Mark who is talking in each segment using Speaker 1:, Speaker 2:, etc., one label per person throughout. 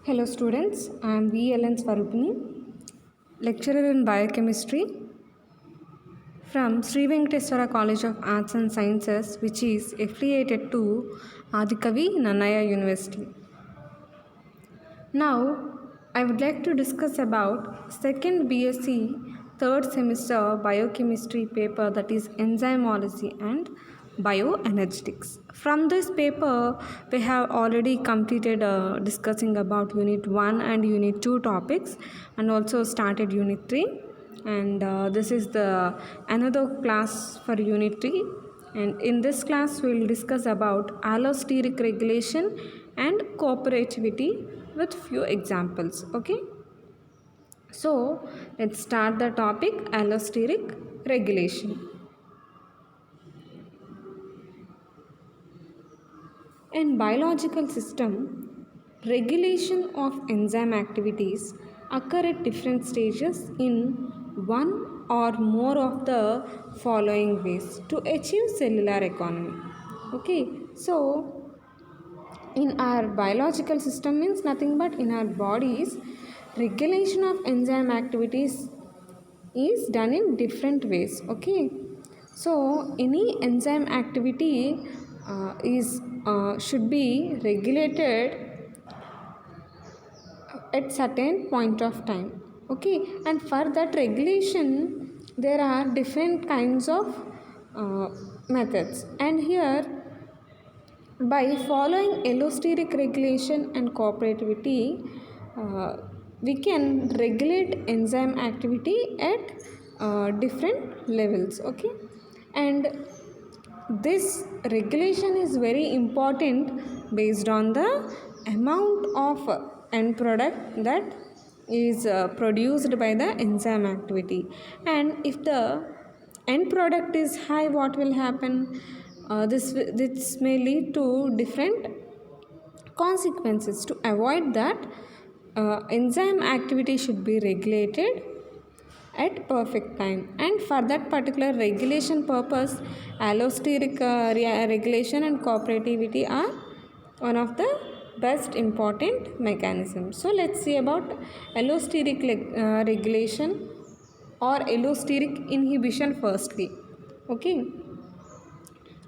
Speaker 1: Hello students, I am VLN Swarupini, lecturer in biochemistry from Sri Venkateswara College of Arts and Sciences, which is affiliated to Adikavi Nannaya University. Now, I would like to discuss about second BSc third semester biochemistry paper, that is enzymology and bioenergetics. From this paper, we have already completed discussing about unit 1 and unit 2 topics, and also started unit 3, and this is the another class for unit 3. And in this class we will discuss about allosteric regulation and cooperativity with few examples. Okay, so let's start the topic allosteric regulation. In biological system, regulation of enzyme activities occur at different stages in one or more of the following ways to achieve cellular economy. Okay, so in our biological system means nothing but in our bodies, regulation of enzyme activities is done in different ways. Okay, so any enzyme activity is should be regulated at certain point of time. Okay, and for that regulation there are different kinds of methods, and here by following allosteric regulation and cooperativity, we can regulate enzyme activity at different levels. Okay, and this regulation is very important based on the amount of end product that is produced by the enzyme activity. And if the end product is high, what will happen? This may lead to different consequences. To avoid that, enzyme activity should be regulated at perfect time, and for that particular regulation purpose, allosteric regulation and cooperativity are one of the best important mechanisms. So let's see about allosteric regulation or allosteric inhibition firstly. Okay,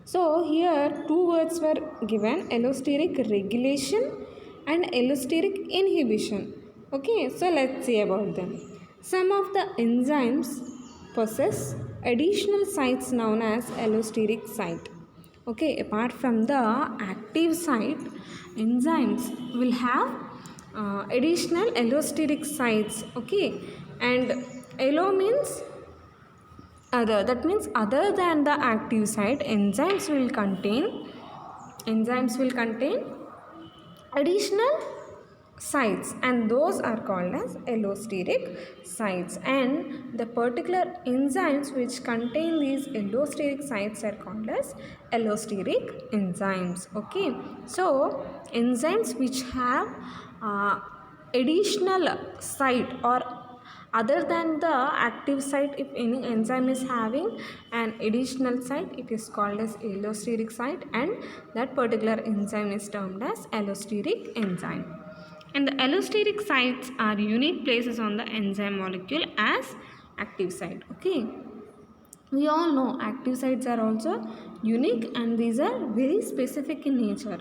Speaker 1: so here two words were given, allosteric regulation and allosteric inhibition. Okay, so let's see about them. Some of the enzymes possess additional sites known as allosteric site. Okay, apart from the active site, enzymes will have additional allosteric sites. Okay, and allo means other, that means other than the active site, enzymes will contain additional sites, and those are called as allosteric sites, and the particular enzymes which contain these allosteric sites are called as allosteric enzymes. Okay, so enzymes which have additional site or other than the active site, if any enzyme is having an additional site, it is called as allosteric site, and that particular enzyme is termed as allosteric enzyme. And the allosteric sites are unique places on the enzyme molecule as active site. Okay, we all know active sites are also unique, and these are very specific in nature,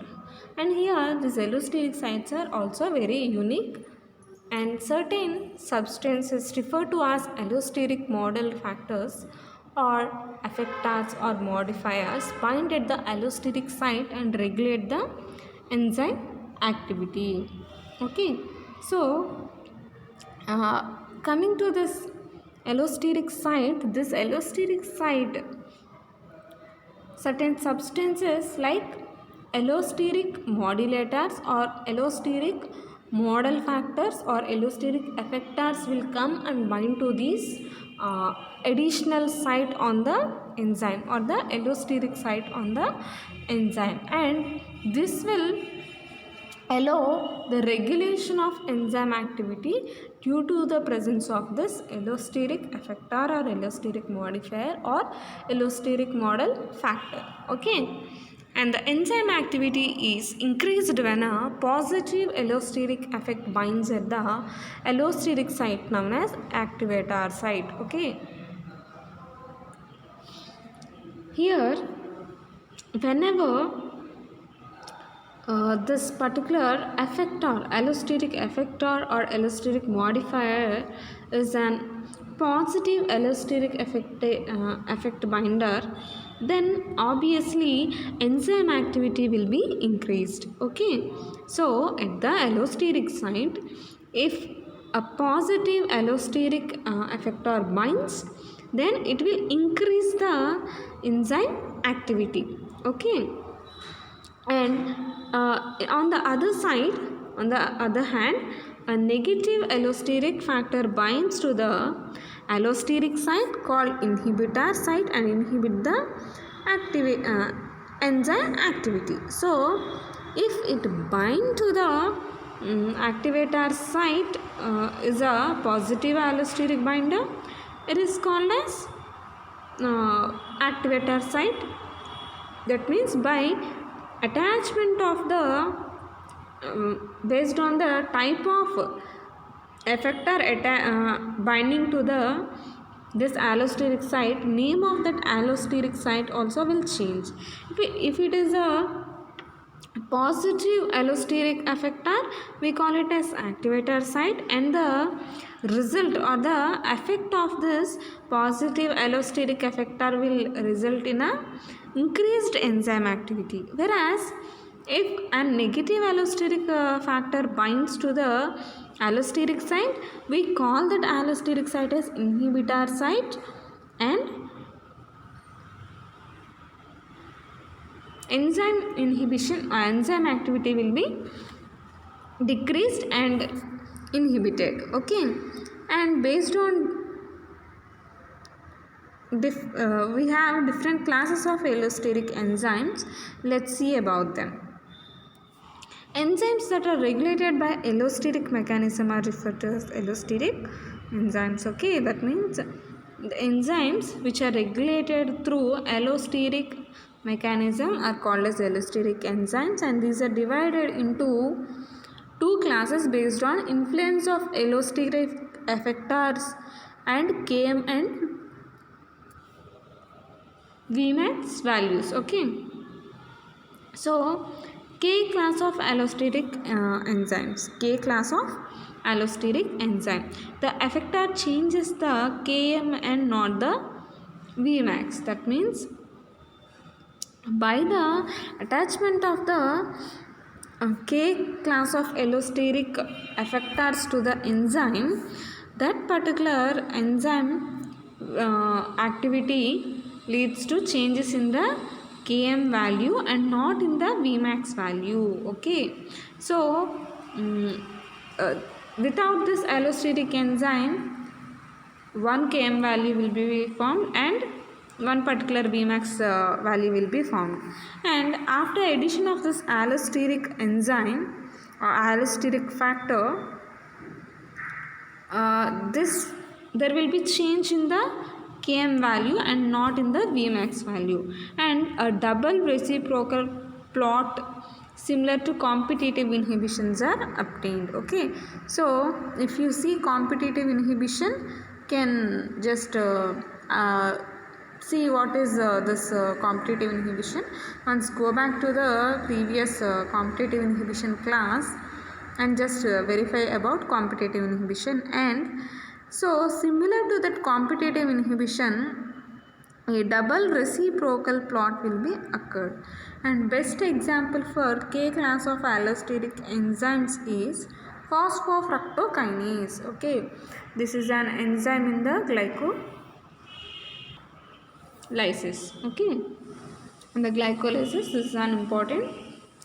Speaker 1: and here these allosteric sites are also very unique, and certain substances referred to as allosteric model factors or effectors or modifiers bind at the allosteric site and regulate the enzyme activity. Okay, so coming to this allosteric site, certain substances like allosteric modulators or allosteric model factors or allosteric effectors will come and bind to these additional site on the enzyme or the allosteric site on the enzyme, and this will allow the regulation of enzyme activity due to the presence of this allosteric effector or allosteric modifier or allosteric model factor. Okay, And the enzyme activity is increased when a positive allosteric effect binds at the allosteric site known as activator site. Okay. Here, whenever this particular effector, allosteric effector or allosteric modifier is an positive allosteric effect binder, then obviously enzyme activity will be increased. Okay, so at the allosteric site, if a positive allosteric effector binds, then it will increase the enzyme activity. Okay, and on the other hand, a negative allosteric factor binds to the allosteric site called inhibitor site and inhibit the enzyme activity. So if it bind to the activator site is a positive allosteric binder, it is called as activator site. That means by attachment of the based on the type of effector binding to the this allosteric site, name of that allosteric site also will change. If it is a positive allosteric effector, we call it as activator site, and the result or the effect of this positive allosteric effector will result in a increased enzyme activity. Whereas if a negative allosteric factor binds to the allosteric site, we call that allosteric site as inhibitor site, and enzyme activity will be decreased and inhibited. Okay, and based on we have different classes of allosteric enzymes. Let's see about them. Enzymes that are regulated by allosteric mechanism are referred to as allosteric enzymes. Okay, that means the enzymes which are regulated through allosteric mechanism are called as allosteric enzymes, and these are divided into two classes based on influence of allosteric effectors and Km and Vmax values. Okay, so K class of allosteric enzymes. K class of allosteric enzyme. The effector changes the Km and not the Vmax. That means by the attachment of the K class of allosteric effectors to the enzyme, that particular enzyme activity leads to changes in the Km value and not in the Vmax value. Okay, so without this allosteric enzyme, one Km value will be formed and one particular Vmax value will be formed. And after addition of this allosteric enzyme or allosteric factor, there will be change in the Km value and not in the Vmax value, and a double reciprocal plot similar to competitive inhibitions are obtained. Okay, so if you see competitive inhibition, can just see what is this competitive inhibition. Once go back to the previous competitive inhibition class and just verify about competitive inhibition. And so similar to that competitive inhibition, a double reciprocal plot will be occurred, and best example for K class of allosteric enzymes is phosphofructokinase. Okay, this is an enzyme in the glycolysis. Okay, and the glycolysis is an important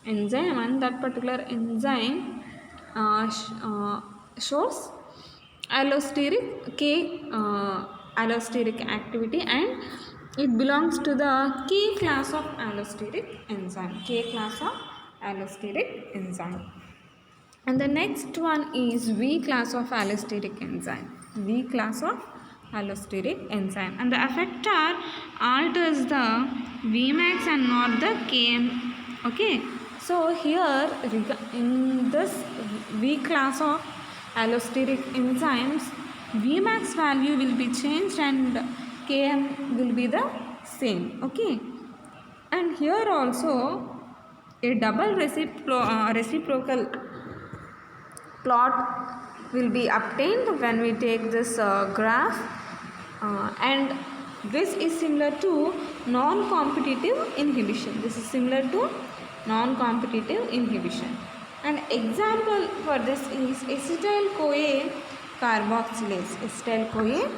Speaker 1: enzyme, and that particular enzyme shows allosteric allosteric activity, and it belongs to the K class of allosteric enzyme. K class of allosteric enzyme. And the next one is V class of allosteric enzyme. V class of allosteric enzyme, and the effector alters the Vmax and not the Km. Okay, so here in this V class of allosteric enzymes, Vmax value will be changed and Km will be the same. Okay, and here also a double reciprocal plot will be obtained when we take this graph, and this is similar to non-competitive inhibition. This is similar to non-competitive inhibition. An example for this is acetyl-CoA carboxylase. Acetyl-CoA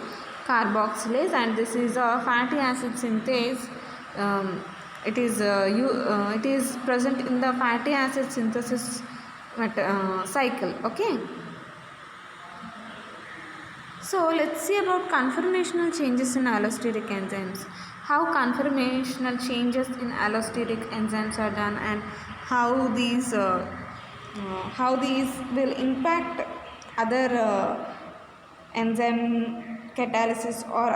Speaker 1: carboxylase, and this is a fatty acid synthase. It is present in the fatty acid synthesis cycle. Okay. So let's see about conformational changes in allosteric enzymes. How conformational changes in allosteric enzymes are done, and how these will impact other enzyme catalysis or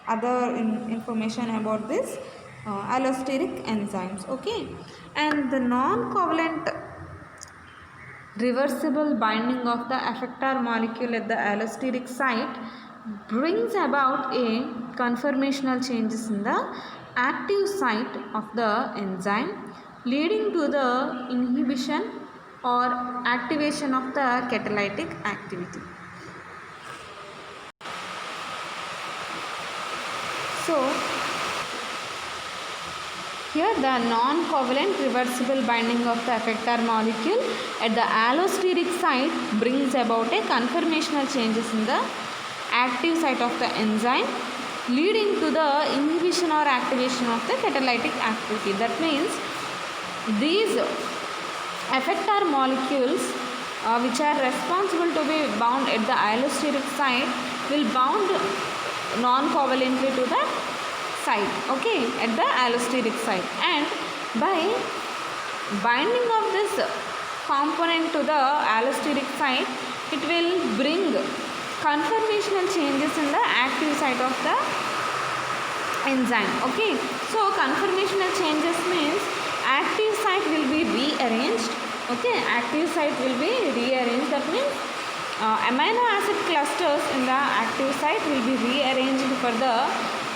Speaker 1: other information about this allosteric enzymes. Okay, and the non-covalent reversible binding of the effector molecule at the allosteric site brings about a conformational changes in the active site of the enzyme, leading to the inhibition or activation of the catalytic activity. So here the non-covalent reversible binding of the effector molecule at the allosteric site brings about a conformational changes in the active site of the enzyme, leading to the inhibition or activation of the catalytic activity. That means these effector molecules which are responsible to be bound at the allosteric site will bound non-covalently to the site, okay, at the allosteric site, and by binding of this component to the allosteric site, it will bring conformational changes in the active site of the enzyme. Okay, so conformational changes means active site will be rearranged. Okay, active site will be rearranged. That means amino acid clusters in the active site will be rearranged for the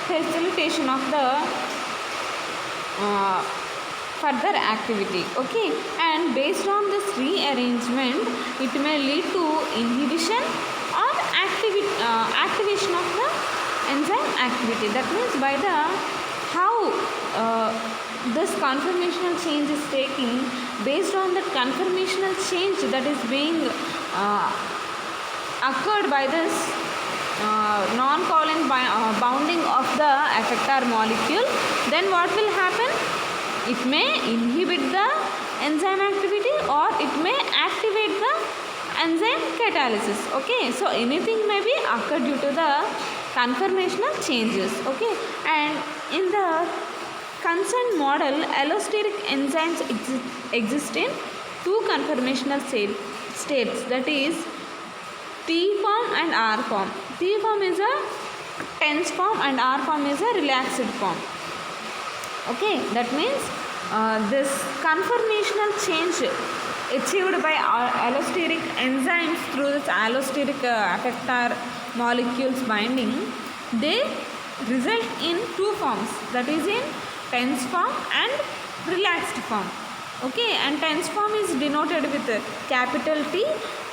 Speaker 1: facilitation of the further activity. Okay, and based on this rearrangement, it may lead to inhibition or activation of the enzyme activity. That means by the how this conformational change is taking, based on the conformational change that is being occurred by this non-covalent bounding of the effector molecule, then what will happen? It may inhibit the enzyme activity or it may activate the enzyme catalysis. Okay, so anything may be occurred due to the conformational changes. Okay, and in the concerned model, allosteric enzymes exist in two conformational states, that is T form and R form. T form is a tense form and R form is a relaxed form. Okay, that means this conformational change achieved by allosteric enzymes through this allosteric effector molecules binding, they result in two forms, that is in tense form and relaxed form. Okay, and tense form is denoted with capital T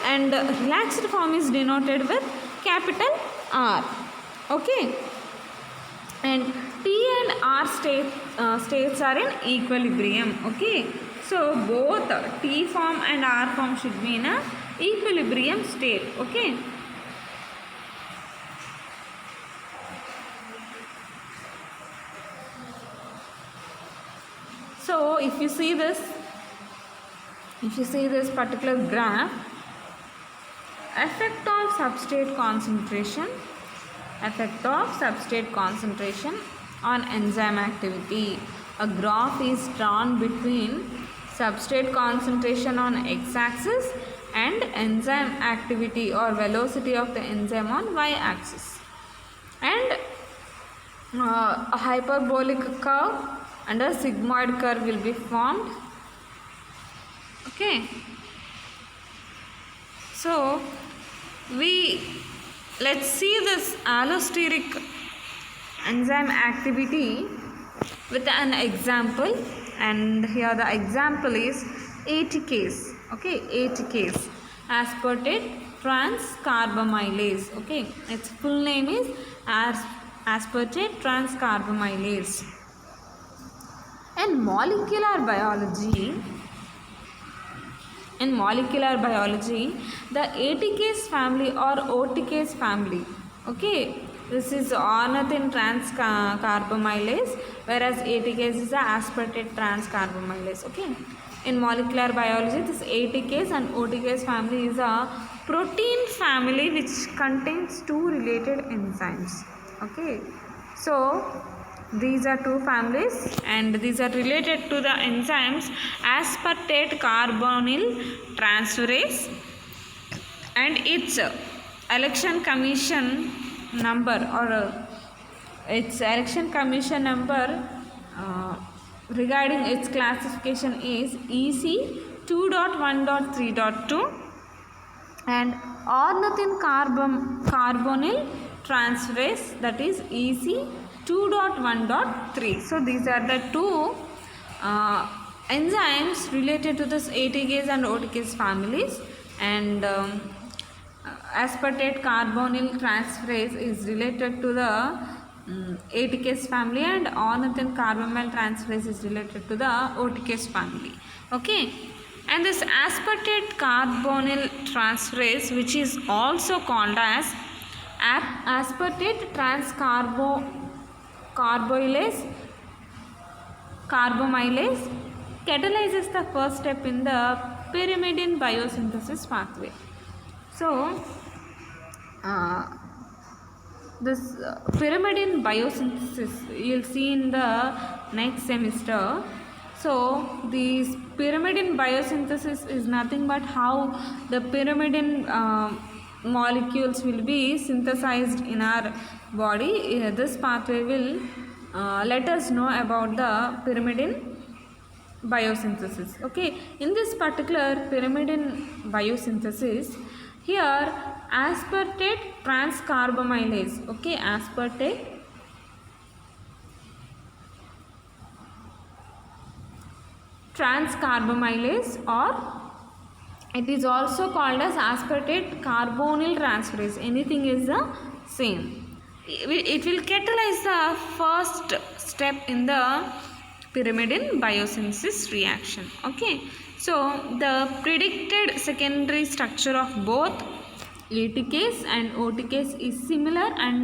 Speaker 1: and relaxed form is denoted with capital R. Okay, and T and R states are in equilibrium. Okay, so both T form and R form should be in a equilibrium state. Okay. So if you see this particular graph, effect of substrate concentration on enzyme activity. A graph is drawn between substrate concentration on x-axis and enzyme activity or velocity of the enzyme on y-axis, and a hyperbolic curve and a sigmoid curve will be formed. Okay, so let's see this allosteric enzyme activity with an example, and here the example is ATPase. Okay, ATPase, aspartate transcarbamylase. Okay, its full name is aspartate transcarbamylase. In molecular biology, the ATPase family or OTPase family, okay, this is ornithine transcarbamylase, whereas ATPase is the aspartate transcarbamylase. Okay, in molecular biology, this ATPase and OTPase family is a protein family which contains two related enzymes. Okay, so these are two families and these are related to the enzymes aspartate carbonyl transferase and its election commission number regarding its classification is EC 2.1.3.2 and ornithine carbonyl transferase, that is EC 2.1.3. So these are the two enzymes related to this ATPase and OTPase families, and aspartate carbonyl transferase is related to the ATPase family, and ornithine carbonyl transferase is related to the OTPase family. Okay, and this aspartate carbonyl transferase, which is also called as aspartate carbamylase catalyzes the first step in the pyrimidine biosynthesis pathway. So this pyrimidine biosynthesis you'll see in the next semester. So this pyrimidine biosynthesis is nothing but how the pyrimidine molecules will be synthesized in our body. This pathway will let us know about the pyrimidine biosynthesis. Okay, in this particular pyrimidine biosynthesis, here aspartate transcarbamylase, okay, aspartate transcarbamylase, or it is also called as aspartate carbonyl transferase, anything is the same. It will catalyze the first step in the pyrimidine biosynthesis reaction. Okay, so the predicted secondary structure of both ATPase and OTPase is similar, and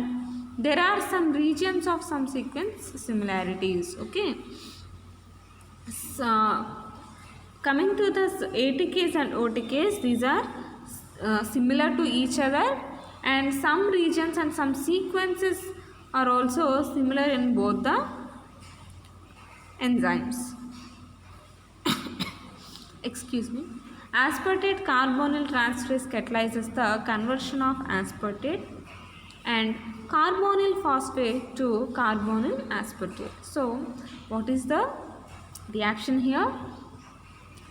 Speaker 1: there are some regions of some sequence similarities. Okay, so coming to this ATPase and OTPase, these are similar to each other, and some regions and some sequences are also similar in both the enzymes. Excuse me. Aspartate carbonyl transferase catalyzes the conversion of aspartate and carbonyl phosphate to carbonyl aspartate. So what is the reaction here?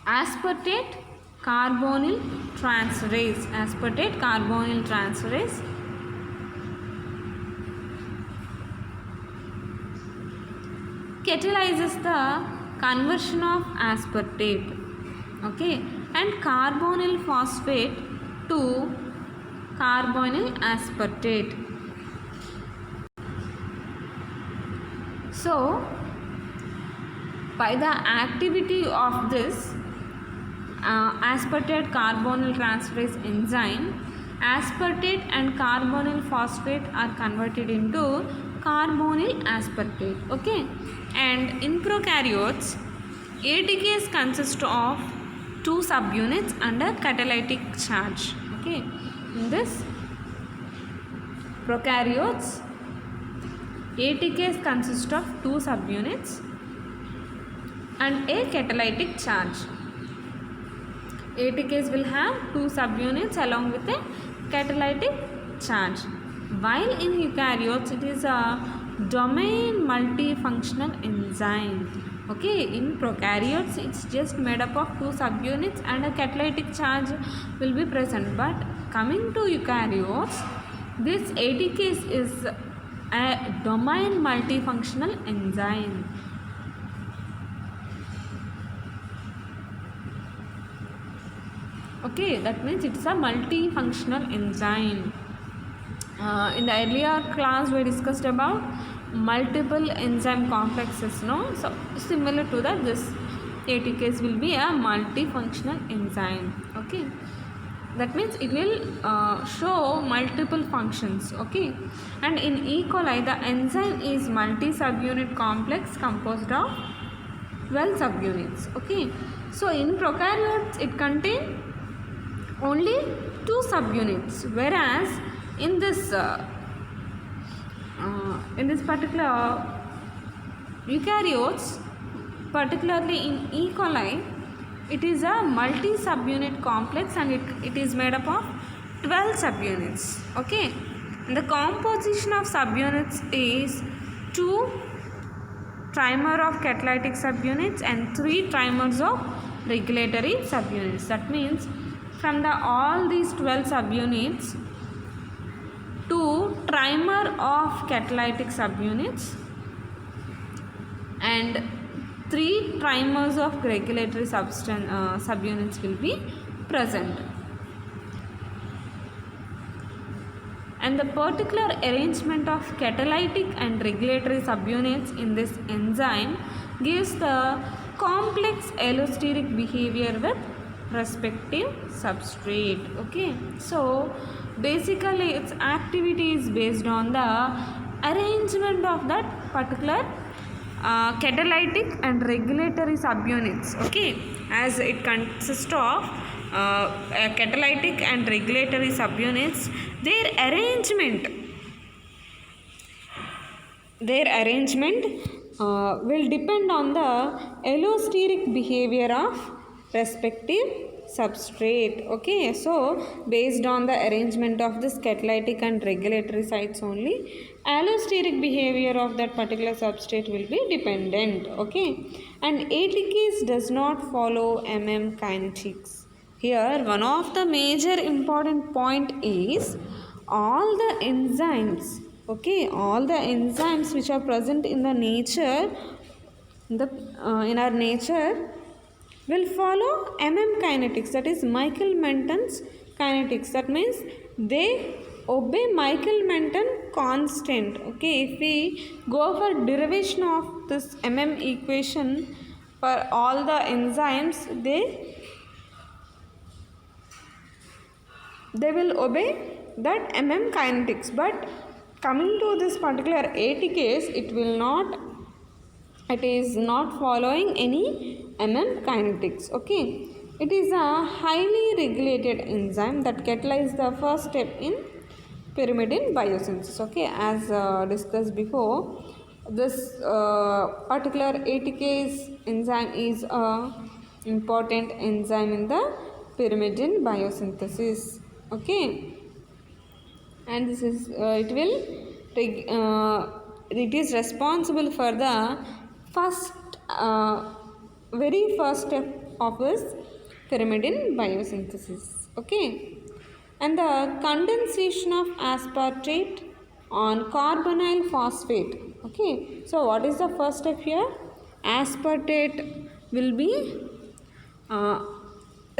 Speaker 1: Aspartate carbonyl transferase, catalyzes the conversion of aspartate, okay, and carbonyl phosphate to carbonyl aspartate. So by the activity of this aspartate carbonyl transferase enzyme, aspartate and carbonyl phosphate are converted into carbonyl aspartate. Okay, and in prokaryotes, ATPase consists of two subunits under catalytic charge. Okay, in this prokaryotes, ATPase consists of two subunits and a catalytic charge. ATKs will have two subunits along with a catalytic charge. While in eukaryotes it is a domain multifunctional enzyme. Okay, in prokaryotes it's just made up of two subunits and a catalytic charge will be present. But coming to eukaryotes, this ATKs is a domain multifunctional enzyme. Okay, that means it's a multifunctional enzyme. In the earlier class we discussed about multiple enzyme complexes, no? So similar to that, this ATKs will be a multifunctional enzyme. Okay, that means it will show multiple functions. Okay, and in E. coli the enzyme is multi-subunit complex composed of 12 subunits. Okay, so in prokaryotes it contains only 2 subunits, whereas in this particular eukaryotes, particularly in E. coli, it is a multi-subunit complex and it is made up of 12 subunits. Okay, and the composition of subunits is 2 trimer of catalytic subunits and 3 trimers of regulatory subunits. That means from all these 12 subunits, 2 trimer of catalytic subunits and 3 trimers of regulatory subunits will be present. And the particular arrangement of catalytic and regulatory subunits in this enzyme gives the complex allosteric behavior with respective substrate. Okay, so basically its activity is based on the arrangement of that particular catalytic and regulatory subunits. Okay, as it consists of catalytic and regulatory subunits, their arrangement will depend on the allosteric behavior of respective substrate. Okay, so based on the arrangement of this catalytic and regulatory sites only, allosteric behavior of that particular substrate will be dependent. Okay, and ATKs does not follow kinetics. Here one of the major important point is all the enzymes, okay, all the enzymes which are present in the nature, in our nature, will follow kinetics, that is Michael-Menton's kinetics. That means they obey Michael-Menton constant. Okay, if we go for derivation of this equation for all the enzymes, they will obey that kinetics. But coming to this particular ATKs, it is not following any kinetics. Okay, it is a highly regulated enzyme that catalyzes the first step in pyrimidine biosynthesis. Okay, as discussed before, this particular ATKs enzyme is a important enzyme in the pyrimidine biosynthesis. Okay, and this is it is responsible for the very first step of this pyrimidine biosynthesis. Okay, and the condensation of aspartate on carbonyl phosphate. Okay, so what is the first step here? Aspartate will be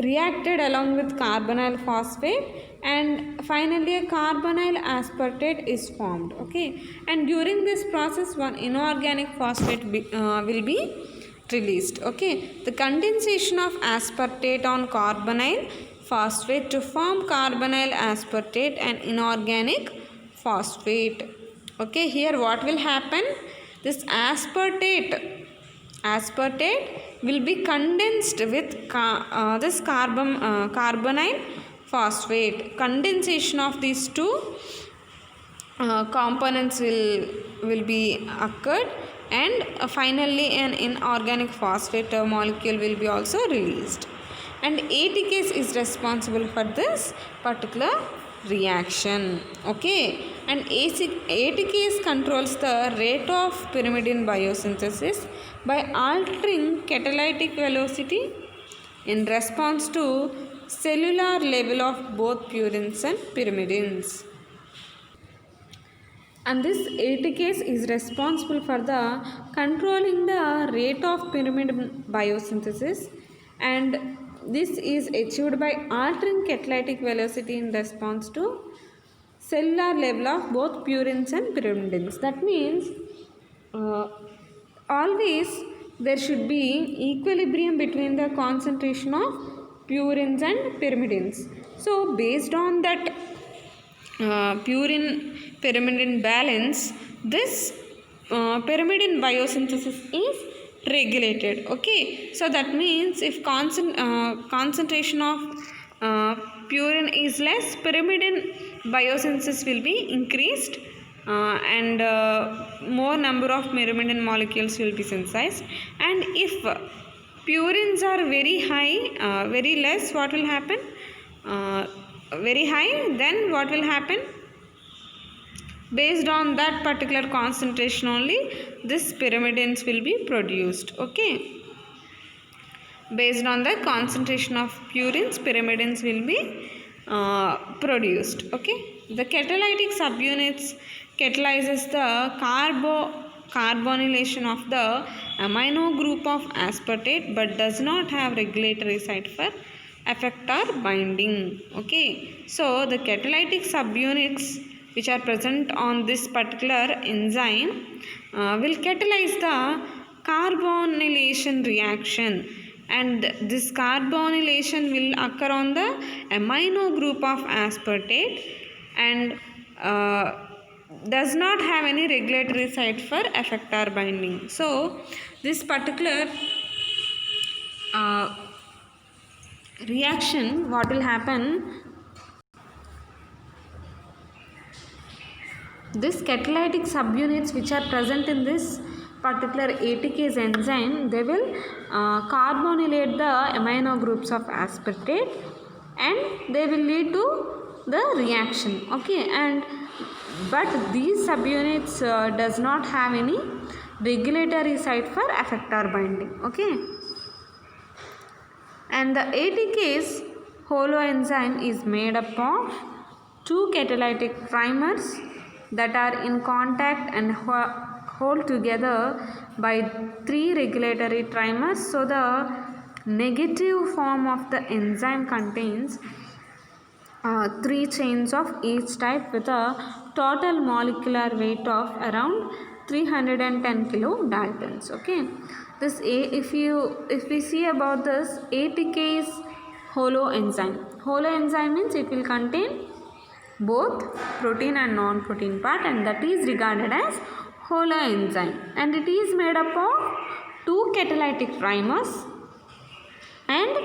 Speaker 1: reacted along with carbonyl phosphate, and finally a carbonyl aspartate is formed. Okay, and during this process one inorganic phosphate will be released. Okay, the condensation of aspartate on carbonyl phosphate to form carbonyl aspartate and inorganic phosphate. Okay, here what will happen? This aspartate will be condensed with this carbonyl phosphate. Condensation of these two components will be occurred, and finally an inorganic phosphate molecule will be also released. and ATPase is responsible for this particular reaction. Okay, and ATPase controls the rate of pyrimidine biosynthesis by altering catalytic velocity in response to cellular level of both purines and pyrimidines. And this ATPase is responsible for the controlling the rate of pyrimidine biosynthesis, and this is achieved by altering catalytic velocity in response to cellular level of both purines and pyrimidines. That means always there should be equilibrium between the concentration of purines and pyrimidines. So based on that purine pyrimidine balance, this pyrimidine biosynthesis is regulated. Okay, so that means if concentration of purine is less, pyrimidine biosynthesis will be increased, and more number of pyrimidine molecules will be synthesized. And if purines are very high, very less, what will happen? Very high, then what will happen? Based on that particular concentration only, this pyrimidines will be produced. Okay, based on the concentration of purines, pyrimidines will be produced. Okay, the catalytic subunits catalyzes the carbonylation of the amino group of aspartate, but does not have regulatory site for effector binding. Okay, so the catalytic subunits which are present on this particular enzyme will catalyze the carbonylation reaction, and this carbonylation will occur on the amino group of aspartate and does not have any regulatory site for effector binding. So this particular reaction, what will happen? This catalytic subunits which are present in this particular ATPase enzyme, they will carbonylate the amino groups of aspartate and they will lead to the reaction. Okay, and but these subunits does not have any regulatory site for effector binding. Okay, and the ATPase holoenzyme is made up of two catalytic primers that are in contact and hold together by three regulatory trimers. So the negative form of the enzyme contains three chains of each type with a total molecular weight of around 310 kilodaltons. Okay, this if we see about this ATPase holoenzyme. Holoenzyme means it will contain both protein and non-protein part, and that is regarded as holoenzyme, and it is made up of two catalytic primers and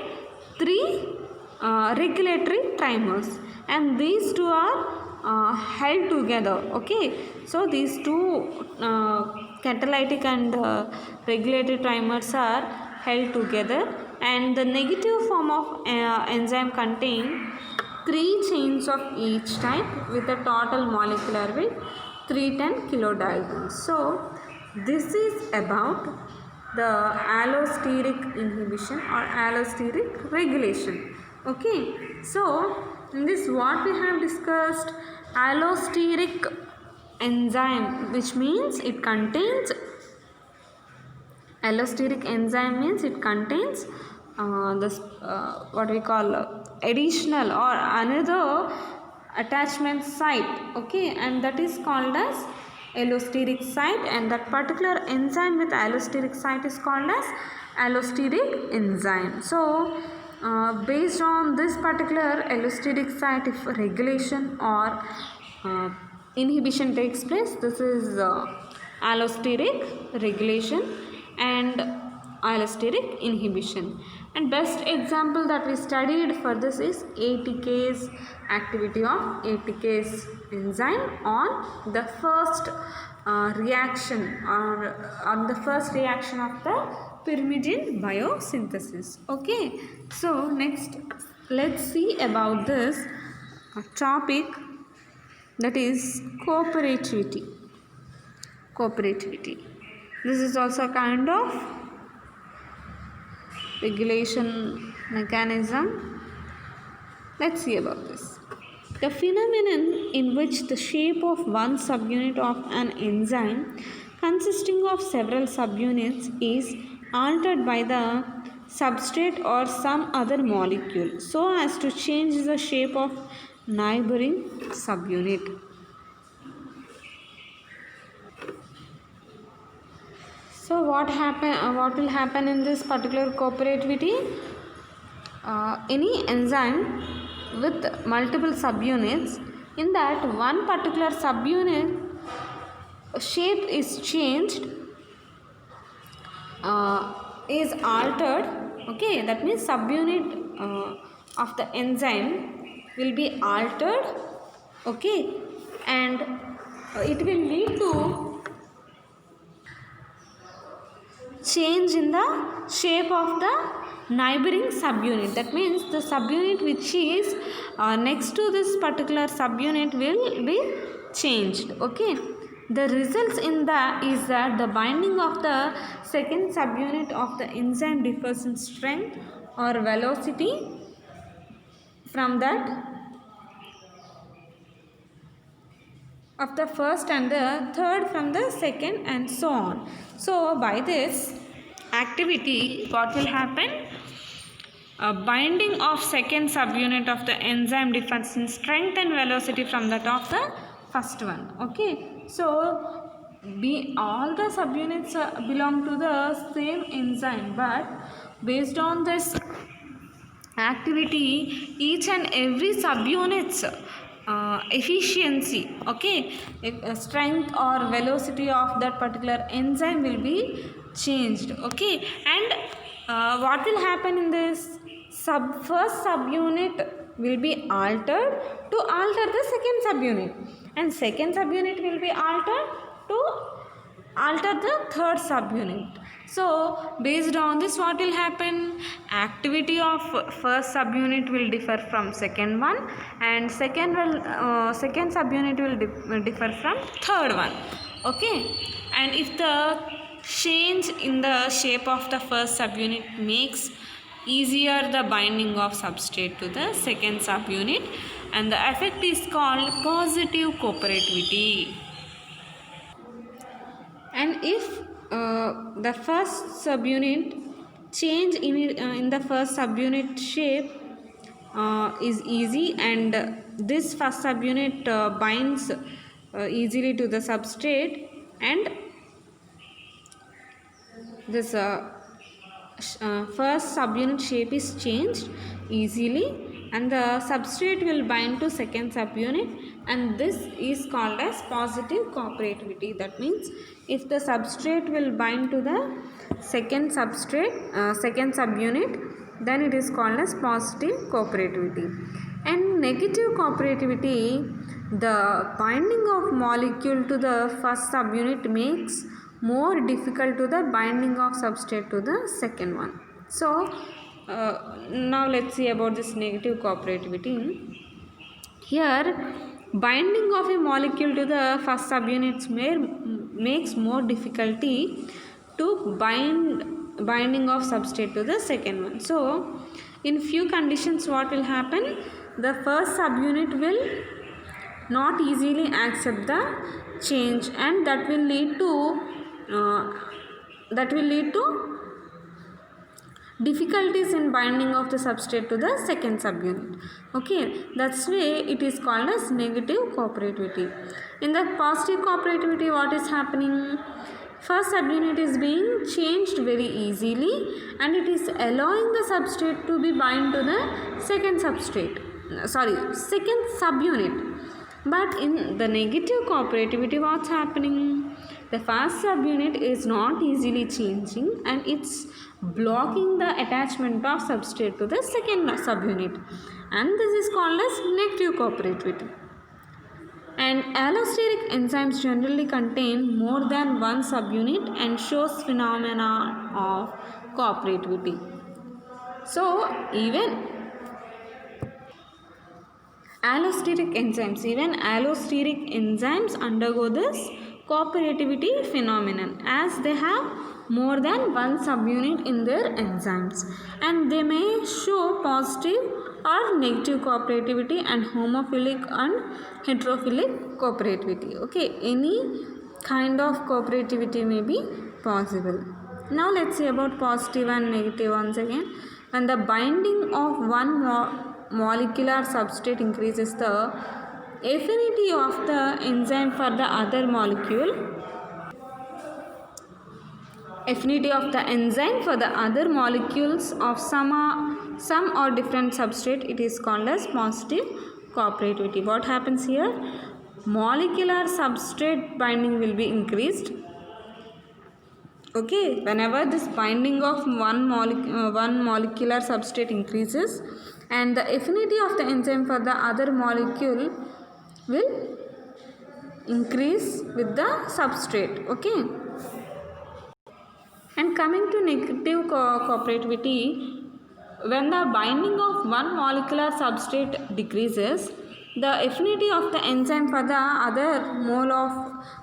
Speaker 1: three regulatory trimers, and these two are held together. Okay, so these two catalytic and regulatory trimers are held together, and the negative form of enzyme contain three chains of each type with a total molecular weight 310 kilodaltons. So this is about the allosteric inhibition or allosteric regulation. Okay, so in this what we have discussed, allosteric enzyme, which means it contains allosteric enzyme means it contains this what we call additional or another attachment site. Okay, and that is called as allosteric site, and that particular enzyme with allosteric site is called as allosteric enzyme. So based on this particular allosteric site, if regulation or inhibition takes place, this is allosteric regulation and allosteric inhibition. And best example that we studied for this is ATPase, activity of ATPase enzyme on the first reaction or on the first reaction of the pyrimidine biosynthesis. Okay, so next let's see about this topic, that is cooperativity. Cooperativity. This is also a kind of regulation mechanism. Let's see about this. The phenomenon in which the shape of one subunit of an enzyme consisting of several subunits is altered by the substrate or some other molecule so as to change the shape of neighboring subunit. So what will happen in this particular cooperativity? Any enzyme with multiple subunits, in that one particular subunit shape is changed, is altered. Okay, that means subunit of the enzyme will be altered. Okay, and it will lead to change in the shape of the neighboring subunit. That means the subunit which is next to this particular subunit will be changed. Okay, the results in that is that the binding of the second subunit of the enzyme differs in strength or velocity from that of the first, and the third from the second, and so on. So by this activity what will happen? Binding of second subunit of the enzyme differs in strength and velocity from that of the first one. Okay, so all the subunits belong to the same enzyme, but based on this activity each and every subunit's efficiency, okay, strength or velocity of that particular enzyme will be changed. Okay, and what will happen in this? First subunit will be altered to alter the second subunit, and second subunit will be altered to alter the third subunit. So based on this what will happen? Activity of first subunit will differ from second one, and second subunit will differ from third one. Okay, and if the change in the shape of the first subunit makes easier the binding of substrate to the second subunit, and the effect is called positive cooperativity. And if the first subunit change in the first subunit shape is easy, and this first subunit binds easily to the substrate, and this first subunit shape is changed easily, and the substrate will bind to second subunit, and this is called as positive cooperativity. That means if the substrate will bind to the second subunit, then it is called as positive cooperativity. And negative cooperativity, the binding of molecule to the first subunit makes more difficult to the binding of substrate to the second one. So now let's see about this negative cooperativity. Here binding of a molecule to the first subunit makes more difficulty to binding of substrate to the second one. So in few conditions what will happen? The first subunit will not easily accept the change, and that will lead to difficulties in binding of the substrate to the second subunit. Okay, that's why it is called as negative cooperativity. In the positive cooperativity, what is happening? First subunit is being changed very easily, and it is allowing the substrate to be bind to the second subunit. But in the negative cooperativity, what's happening? The first subunit is not easily changing, and it's blocking the attachment of substrate to the second subunit, and this is called as negative cooperativity. And allosteric enzymes generally contain more than one subunit and shows phenomena of cooperativity. So even allosteric enzymes undergo this cooperativity phenomenon as they have more than one subunit in their enzymes, and they may show positive or negative cooperativity and homophilic and heterophilic cooperativity. Okay, any kind of cooperativity may be possible. Now let's see about positive and negative once again. When the binding of one molecular substrate increases, the affinity of the enzyme for the other molecule of some or different substrate, it is called as positive cooperativity. What happens here? Molecular substrate binding will be increased. Okay, whenever this binding of one molecular substrate increases, and the affinity of the enzyme for the other molecule will increase with the substrate. Okay, and coming to negative cooperativity, when the binding of one molecular substrate decreases, the affinity of the enzyme for the other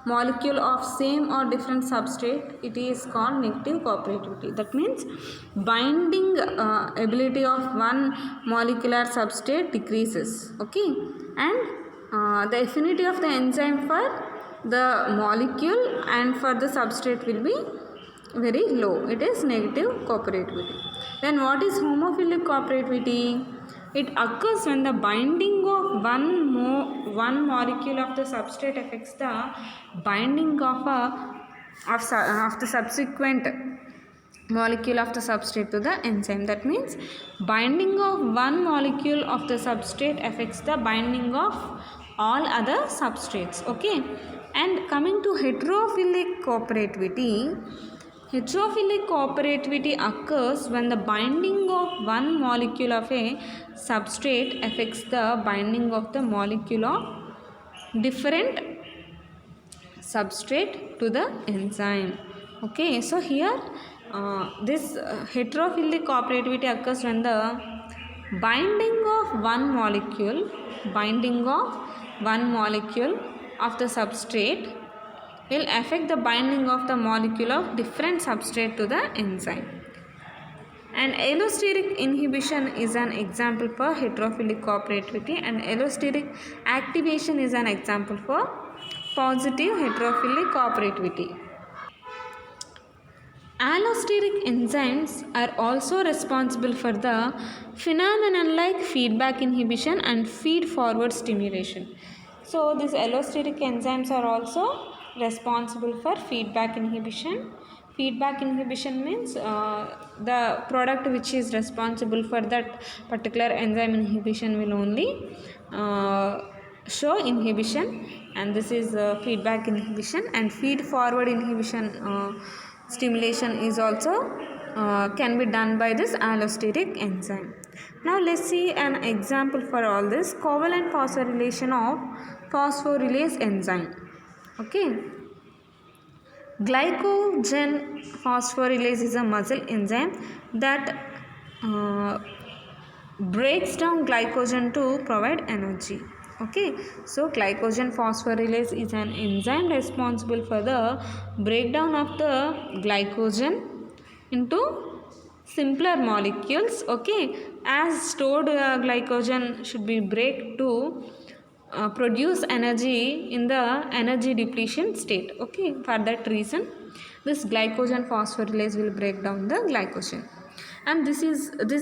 Speaker 1: molecule of same or different substrate, it is called negative cooperativity. That means binding ability of one molecular substrate decreases. Okay, and the affinity of the enzyme for the molecule and for the substrate will be very low. It is negative cooperativity. Then what is homophilic cooperativity? It occurs when the binding of one molecule of the substrate affects the binding of the subsequent molecule of the substrate to the enzyme. That means binding of one molecule of the substrate affects the binding of all other substrates. Okay, and coming to heterophilic cooperativity, heterophilic cooperativity occurs when the binding of one molecule of a substrate affects the binding of the molecule of different substrate to the enzyme. Okay, so here this heterophilic cooperativity occurs when the binding of one molecule of the substrate will affect the binding of the molecule of different substrate to the enzyme. And allosteric inhibition is an example for heterophilic cooperativity, and allosteric activation is an example for positive heterophilic cooperativity. Allosteric enzymes are also responsible for the phenomenon like feedback inhibition and feed forward stimulation. So these allosteric enzymes are also responsible for feedback inhibition. Feedback inhibition means the product which is responsible for that particular enzyme inhibition will only show inhibition, and this is feedback inhibition. And feed forward inhibition stimulation is also can be done by this allosteric enzyme. Now let's see an example for all this. Covalent phosphorylation of phosphorylase enzyme. Okay, glycogen phosphorylase is a muscle enzyme that breaks down glycogen to provide energy. Okay, so glycogen phosphorylase is an enzyme responsible for the breakdown of the glycogen into simpler molecules. Okay, as stored glycogen should be break to produce energy in the energy depletion state. Okay, for that reason this glycogen phosphorylase will break down the glycogen. And this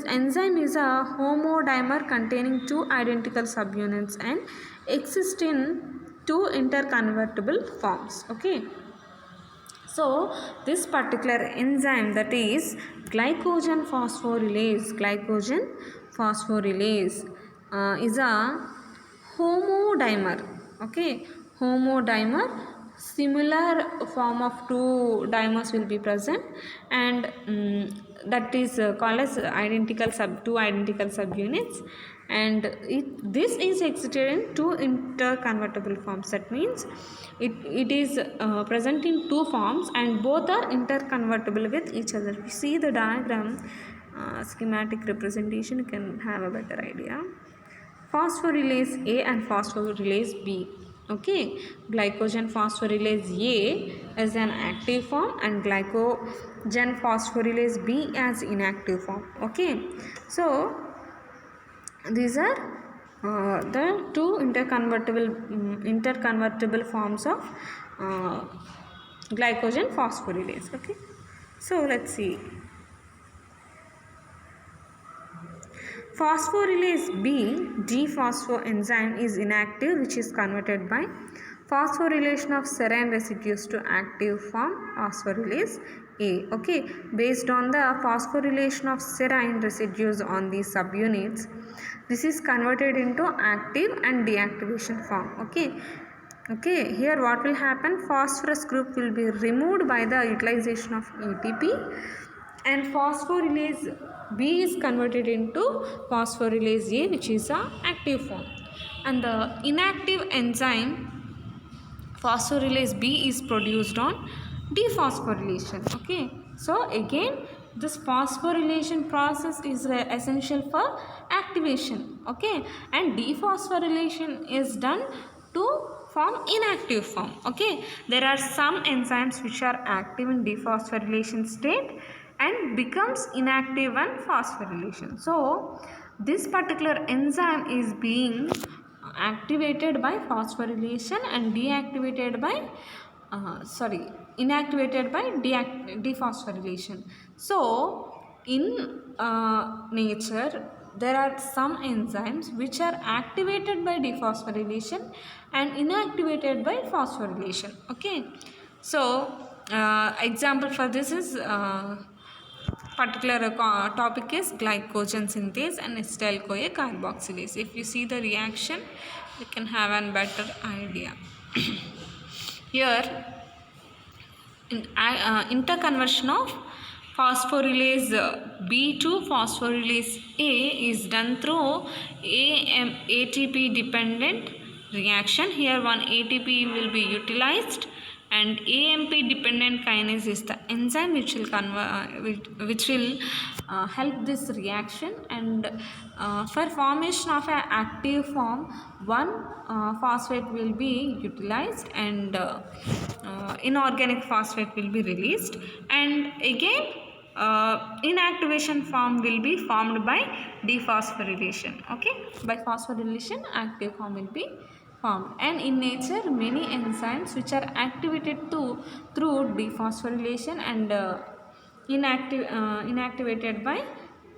Speaker 1: enzyme is a homodimer containing two identical subunits and exists in two interconvertible forms. Okay, so this particular enzyme, that is glycogen phosphorylase is a homodimer. Okay, homodimer, similar form of two dimers will be present, and that is called as two identical subunits, this is excited in two interconvertible forms. That means it is present in two forms and both are interconvertible with each other. If you see the diagram, schematic representation, you can have a better idea. Phosphorylase A and phosphorylase B. Okay, glycogen phosphorylase A as an active form and glycogen phosphorylase B as inactive form. Okay, so these are the two interconvertible forms of glycogen phosphorylase. Okay, so let's see. Phosphorylase B D-phosphoenzyme is inactive, which is converted by phosphorylation of serine residues to active form phosphorylase A. Okay, based on the phosphorylation of serine residues on these subunits, this is converted into active and deactivation form. Okay, here what will happen? Phosphorus group will be removed by the utilization of ATP, and phosphorylase B is converted into phosphorylase A, which is a active form, and the inactive enzyme phosphorylase B is produced on dephosphorylation. Okay, so again this phosphorylation process is essential for activation. Okay, and dephosphorylation is done to form inactive form. Okay, there are some enzymes which are active in dephosphorylation state and becomes inactive on phosphorylation. So this particular enzyme is being activated by phosphorylation and deactivated by inactivated by dephosphorylation. So in nature there are some enzymes which are activated by dephosphorylation and inactivated by phosphorylation. Okay, so example for this is particular topic is glycogen synthase and acetyl-CoA carboxylase. If you see the reaction, you can have a better idea. Here, interconversion of phosphorylase B to phosphorylase A is done through ATP dependent reaction. Here one ATP will be utilized, and AMP dependent kinase is the enzyme which will help this reaction, and for formation of an active form one phosphate will be utilized and inorganic phosphate will be released, and again inactivation form will be formed by dephosphorylation. Okay, by phosphorylation active form will be formed, and in nature many enzymes which are activated through dephosphorylation and inactivated by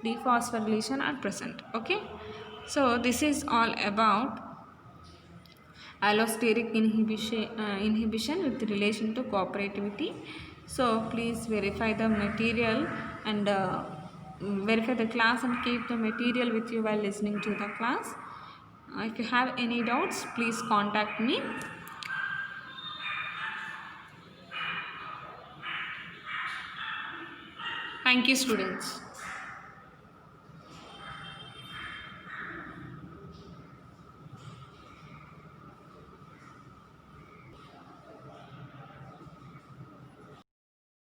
Speaker 1: dephosphorylation are present. Okay, so this is all about allosteric inhibition with relation to cooperativity. So please verify the material and verify the class and keep the material with you while listening to the class. If you have any doubts, please contact me. Thank you, students.